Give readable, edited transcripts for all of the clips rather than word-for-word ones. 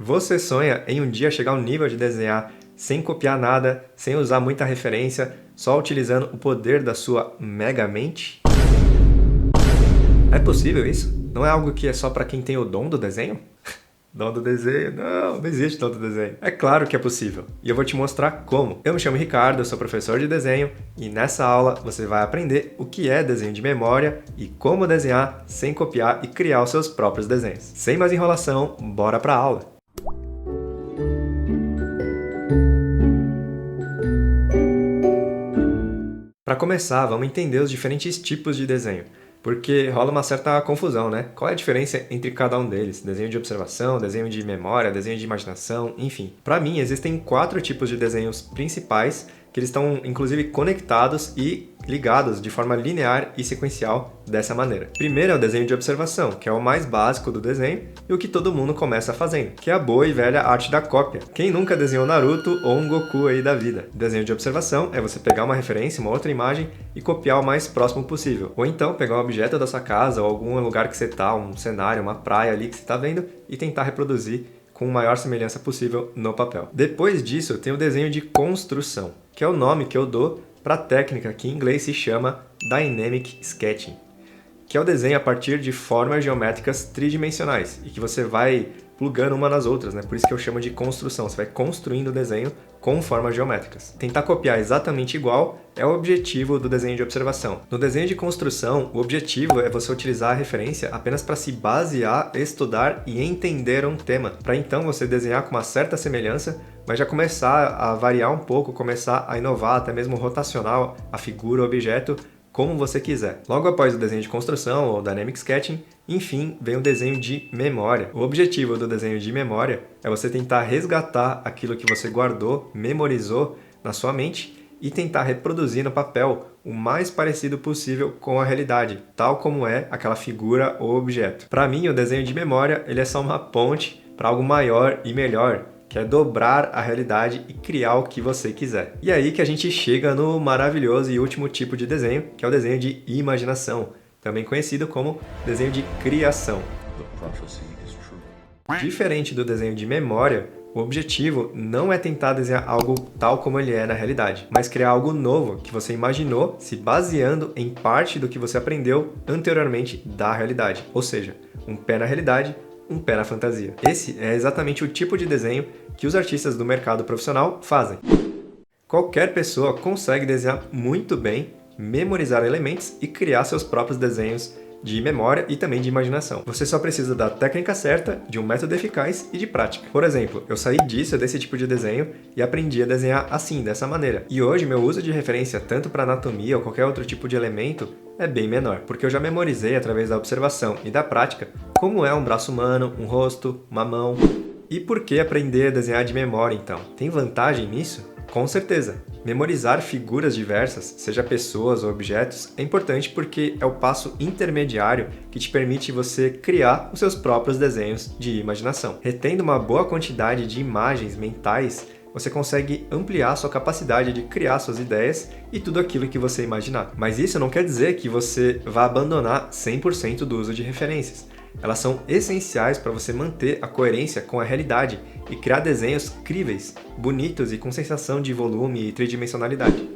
Você sonha em um dia chegar ao nível de desenhar sem copiar nada, sem usar muita referência, só utilizando o poder da sua mega mente? É possível isso? Não é algo que é só para quem tem o dom do desenho? Dom do desenho? Não existe dom do desenho. É claro que é possível. E eu vou te mostrar como. Eu me chamo Ricardo, eu sou professor de desenho e nessa aula você vai aprender o que é desenho de memória e como desenhar sem copiar e criar os seus próprios desenhos. Sem mais enrolação, bora pra aula! Para começar, vamos entender os diferentes tipos de desenho, porque rola uma certa confusão, né? Qual é a diferença entre cada um deles? Desenho de observação, desenho de memória, desenho de imaginação, enfim. Para mim, existem 4 tipos de desenhos principais que eles estão, inclusive, conectados e ligados de forma linear e sequencial dessa maneira. Primeiro é o desenho de observação, que é o mais básico do desenho e o que todo mundo começa fazendo, que é a boa e velha arte da cópia. Quem nunca desenhou Naruto ou um Goku aí da vida? Desenho de observação é você pegar uma referência, uma outra imagem e copiar o mais próximo possível. Ou então pegar um objeto da sua casa ou algum lugar que você está, um cenário, uma praia ali que você está vendo e tentar reproduzir com a maior semelhança possível no papel. Depois disso, tem o desenho de construção, que é o nome que eu dou para a técnica que em inglês se chama Dynamic Sketching, que é o desenho a partir de formas geométricas tridimensionais e que você vai plugando uma nas outras, né? Por isso que eu chamo de construção. Você vai construindo o desenho com formas geométricas. Tentar copiar exatamente igual é o objetivo do desenho de observação. No desenho de construção, o objetivo é você utilizar a referência apenas para se basear, estudar e entender um tema, para então você desenhar com uma certa semelhança, mas já começar a variar um pouco, começar a inovar, até mesmo rotacionar a figura, o objeto, como você quiser. Logo após o desenho de construção, ou Dynamic Sketching, enfim, vem o desenho de memória. O objetivo do desenho de memória é você tentar resgatar aquilo que você guardou, memorizou na sua mente e tentar reproduzir no papel o mais parecido possível com a realidade, tal como é aquela figura ou objeto. Para mim, o desenho de memória ele é só uma ponte para algo maior e melhor, que é dobrar a realidade e criar o que você quiser. E aí que a gente chega no maravilhoso e último tipo de desenho, que é o desenho de imaginação, também conhecido como desenho de criação. Diferente do desenho de memória, o objetivo não é tentar desenhar algo tal como ele é na realidade, mas criar algo novo que você imaginou se baseando em parte do que você aprendeu anteriormente da realidade. Ou seja, um pé na realidade, um pé na fantasia. Esse é exatamente o tipo de desenho que os artistas do mercado profissional fazem. Qualquer pessoa consegue desenhar muito bem, memorizar elementos e criar seus próprios desenhos de memória e também de imaginação. Você só precisa da técnica certa, de um método eficaz e de prática. Por exemplo, eu saí desse tipo de desenho e aprendi a desenhar assim, dessa maneira. E hoje meu uso de referência tanto para anatomia ou qualquer outro tipo de elemento é bem menor, porque eu já memorizei através da observação e da prática como é um braço humano, um rosto, uma mão. E por que aprender a desenhar de memória então? Tem vantagem nisso? Com certeza! Memorizar figuras diversas, seja pessoas ou objetos, é importante porque é o passo intermediário que te permite você criar os seus próprios desenhos de imaginação. Retendo uma boa quantidade de imagens mentais, você consegue ampliar sua capacidade de criar suas ideias e tudo aquilo que você imaginar. Mas isso não quer dizer que você vá abandonar 100% do uso de referências. Elas são essenciais para você manter a coerência com a realidade e criar desenhos críveis, bonitos e com sensação de volume e tridimensionalidade.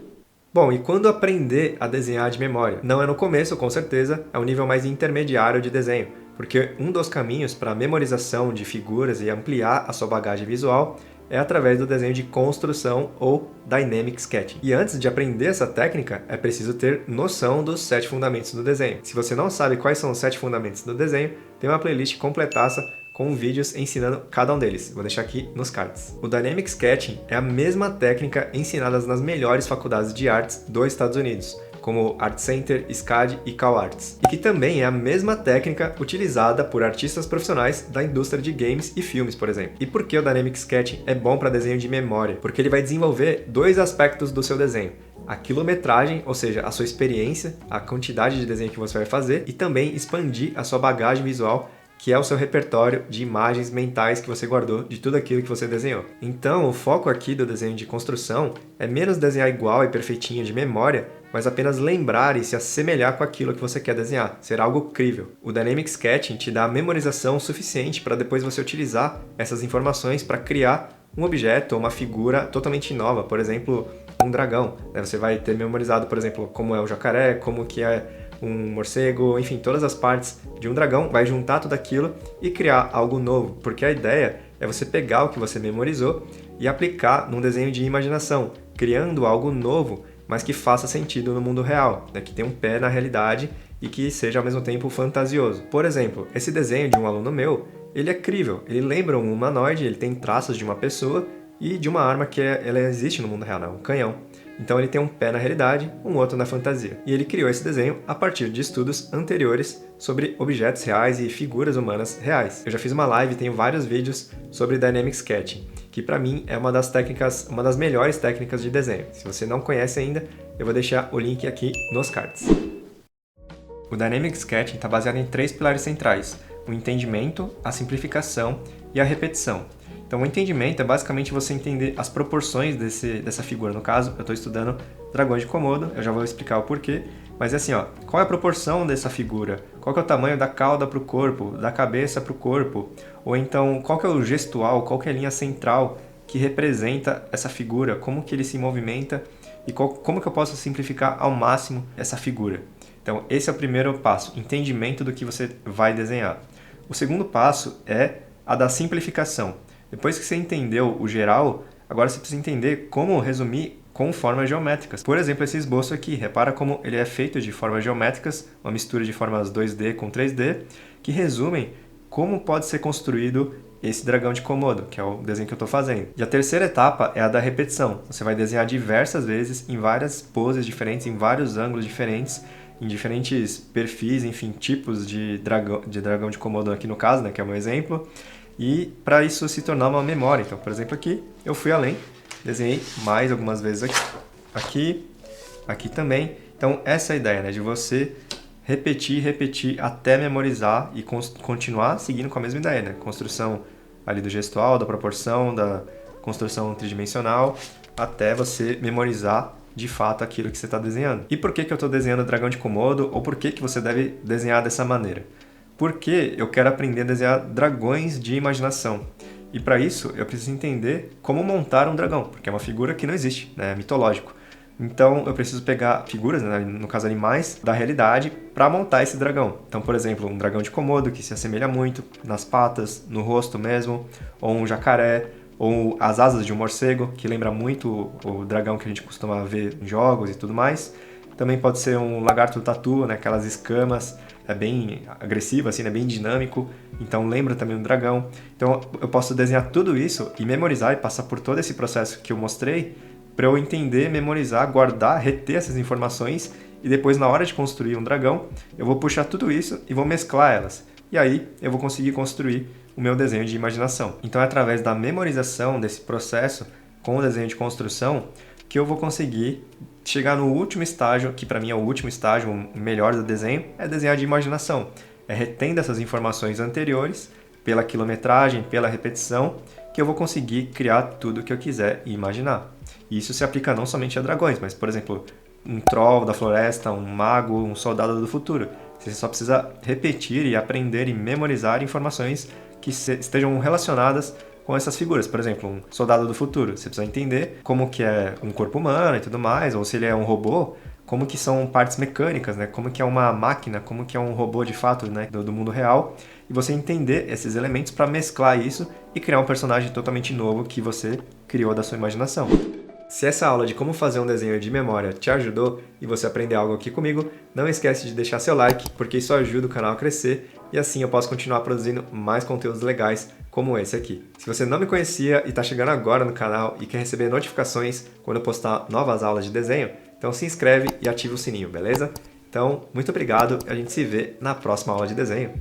Bom, e quando aprender a desenhar de memória? Não é no começo, com certeza, é um nível mais intermediário de desenho, porque um dos caminhos para a memorização de figuras e ampliar a sua bagagem visual é através do desenho de construção ou Dynamic Sketching. E antes de aprender essa técnica, é preciso ter noção dos 7 fundamentos do desenho. Se você não sabe quais são os 7 fundamentos do desenho, tem uma playlist completaça com vídeos ensinando cada um deles. Vou deixar aqui nos cards. O Dynamic Sketching é a mesma técnica ensinada nas melhores faculdades de artes dos Estados Unidos, como Art Center, SCAD e Cal Arts, e que também é a mesma técnica utilizada por artistas profissionais da indústria de games e filmes, por exemplo. E por que o Dynamic Sketching é bom para desenho de memória? Porque ele vai desenvolver 2 aspectos do seu desenho. A quilometragem, ou seja, a sua experiência, a quantidade de desenho que você vai fazer, e também expandir a sua bagagem visual, que é o seu repertório de imagens mentais que você guardou de tudo aquilo que você desenhou. Então, o foco aqui do desenho de construção é menos desenhar igual e perfeitinho de memória, mas apenas lembrar e se assemelhar com aquilo que você quer desenhar, ser algo crível. O Dynamic Sketching te dá a memorização suficiente para depois você utilizar essas informações para criar um objeto ou uma figura totalmente nova, por exemplo, um dragão. Você vai ter memorizado, por exemplo, como é o jacaré, como que é um morcego, enfim, todas as partes de um dragão, vai juntar tudo aquilo e criar algo novo, porque a ideia é você pegar o que você memorizou e aplicar num desenho de imaginação, criando algo novo, mas que faça sentido no mundo real, que tenha um pé na realidade e que seja ao mesmo tempo fantasioso. Por exemplo, esse desenho de um aluno meu, ele é crível, ele lembra um humanoide, ele tem traços de uma pessoa e de uma arma que ela existe no mundo real, um canhão. Então ele tem um pé na realidade, um outro na fantasia. E ele criou esse desenho a partir de estudos anteriores sobre objetos reais e figuras humanas reais. Eu já fiz uma live e tenho vários vídeos sobre Dynamic Sketching, que para mim é uma das melhores técnicas de desenho. Se você não conhece ainda, eu vou deixar o link aqui nos cards. O Dynamic Sketching está baseado em 3 pilares centrais: o entendimento, a simplificação e a repetição. Então, o entendimento é basicamente você entender as proporções dessa figura. No caso, eu estou estudando dragões de Komodo, eu já vou explicar o porquê, mas é assim, qual é a proporção dessa figura? Qual que é o tamanho da cauda para o corpo, da cabeça para o corpo? Ou então, qual que é o gestual, qual que é a linha central que representa essa figura? Como que ele se movimenta e como que eu posso simplificar ao máximo essa figura? Então, esse é o primeiro passo, entendimento do que você vai desenhar. O segundo passo é a da simplificação. Depois que você entendeu o geral, agora você precisa entender como resumir com formas geométricas. Por exemplo, esse esboço aqui, repara como ele é feito de formas geométricas, uma mistura de formas 2D com 3D, que resumem como pode ser construído esse dragão de Komodo, que é o desenho que eu estou fazendo. E a terceira etapa é a da repetição. Você vai desenhar diversas vezes, em várias poses diferentes, em vários ângulos diferentes, em diferentes perfis, enfim, tipos de dragão de Komodo aqui no caso, que é o meu exemplo. E para isso se tornar uma memória. Então, por exemplo, aqui eu fui além, desenhei mais algumas vezes aqui também. Então, essa é a ideia, de você repetir até memorizar e continuar seguindo com a mesma ideia, Construção ali do gestual, da proporção, da construção tridimensional, até você memorizar de fato aquilo que você está desenhando. E por que eu estou desenhando o dragão de Komodo, ou por que você deve desenhar dessa maneira? Porque eu quero aprender a desenhar dragões de imaginação. E para isso, eu preciso entender como montar um dragão, porque é uma figura que não existe, é mitológico. Então, eu preciso pegar figuras, no caso animais, da realidade, para montar esse dragão. Então, por exemplo, um dragão de Komodo, que se assemelha muito nas patas, no rosto mesmo, ou um jacaré, ou as asas de um morcego, que lembra muito o dragão que a gente costuma ver em jogos e tudo mais. Também pode ser um lagarto tatu, aquelas escamas, é bem agressivo, assim, bem dinâmico, então lembra também um dragão. Então eu posso desenhar tudo isso e memorizar e passar por todo esse processo que eu mostrei para eu entender, memorizar, guardar, reter essas informações e depois na hora de construir um dragão eu vou puxar tudo isso e vou mesclar elas. E aí eu vou conseguir construir o meu desenho de imaginação. Então é através da memorização desse processo com o desenho de construção que eu vou conseguir chegar no último estágio, que para mim é o último estágio, o melhor do desenho, é desenhar de imaginação. É retendo essas informações anteriores, pela quilometragem, pela repetição, que eu vou conseguir criar tudo o que eu quiser e imaginar. E isso se aplica não somente a dragões, mas, por exemplo, um troll da floresta, um mago, um soldado do futuro. Você só precisa repetir e aprender e memorizar informações que estejam relacionadas com essas figuras. Por exemplo, um soldado do futuro. Você precisa entender como que é um corpo humano e tudo mais, ou se ele é um robô, como que são partes mecânicas, como que é uma máquina, como que é um robô de fato, do mundo real. E você entender esses elementos para mesclar isso e criar um personagem totalmente novo que você criou da sua imaginação. Se essa aula de como fazer um desenho de memória te ajudou e você aprender algo aqui comigo, não esquece de deixar seu like, porque isso ajuda o canal a crescer e assim eu posso continuar produzindo mais conteúdos legais como esse aqui. Se você não me conhecia e está chegando agora no canal e quer receber notificações quando eu postar novas aulas de desenho, então se inscreve e ativa o sininho, beleza? Então, muito obrigado e a gente se vê na próxima aula de desenho.